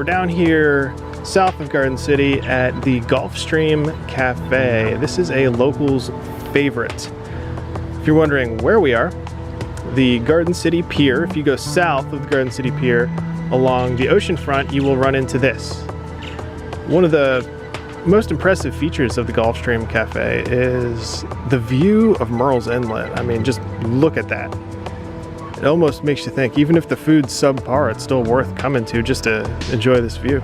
we're down here south of Garden City at the GULFSTREAM Cafe. This is a local's favorite. If you're wondering where we are, the Garden City Pier, if you go south of the Garden City Pier along the ocean front, you will run into this. One of the most impressive features of the GULFSTREAM Cafe is the view of Murrells Inlet. I mean, just look at that. It almost makes you think, even if the food's subpar, it's still worth coming to just to enjoy this view.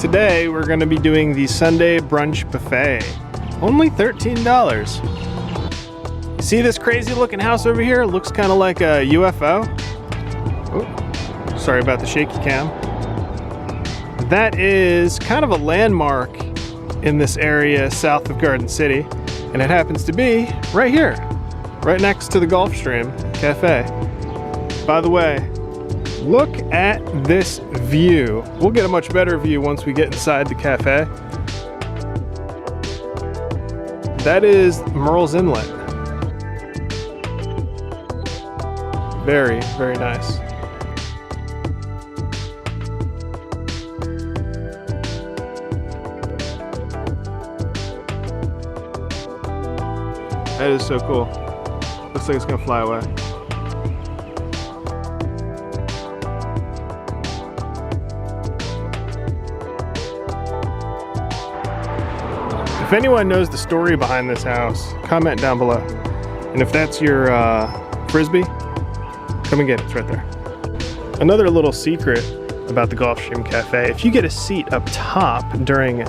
Today we're going to be doing the Sunday brunch buffet. Only $13. You see this crazy looking house over here? It looks kind of like a UFO. Oh, sorry about the shaky cam. That is kind of a landmark in this area south of Garden City, and it happens to be right here, right next to the GULFSTREAM Cafe. By the way, look at this view. We'll get a much better view once we get inside the cafe. That is Murrells Inlet. Very, very nice. That is so cool. Looks like it's gonna fly away. If anyone knows the story behind this house, comment down below. And if that's your Frisbee, come and get it, it's right there. Another little secret about the GULFSTREAM Cafe, if you get a seat up top during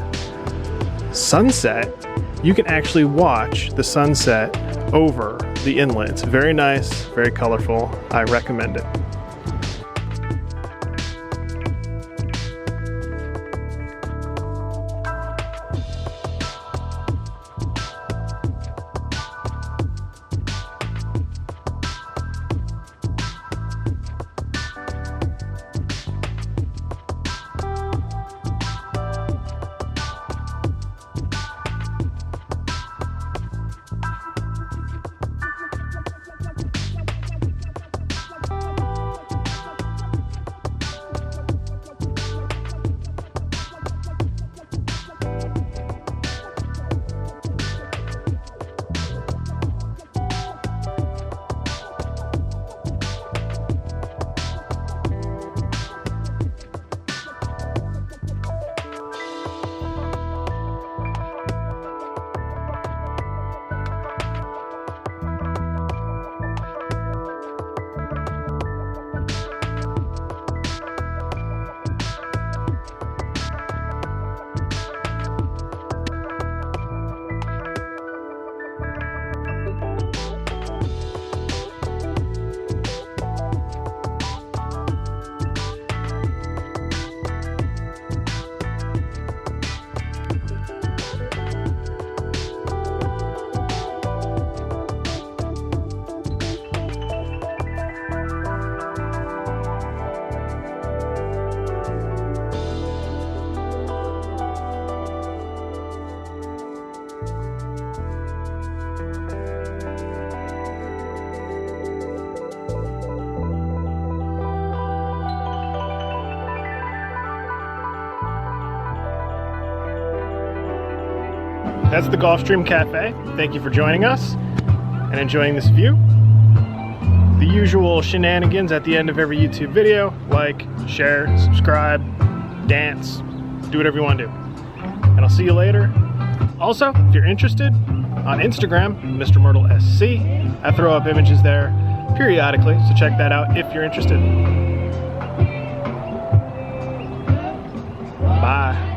sunset, you can actually watch the sunset over the inlet. It's very nice, very colorful. I recommend it. That's the GULFSTREAM Cafe. Thank you for joining us and enjoying this view. The usual shenanigans at the end of every YouTube video: like, share, subscribe, dance, do whatever you want to do. And I'll see you later. Also, if you're interested, on Instagram, Mr. Myrtle SC, I throw up images there periodically, so check that out if you're interested. Bye.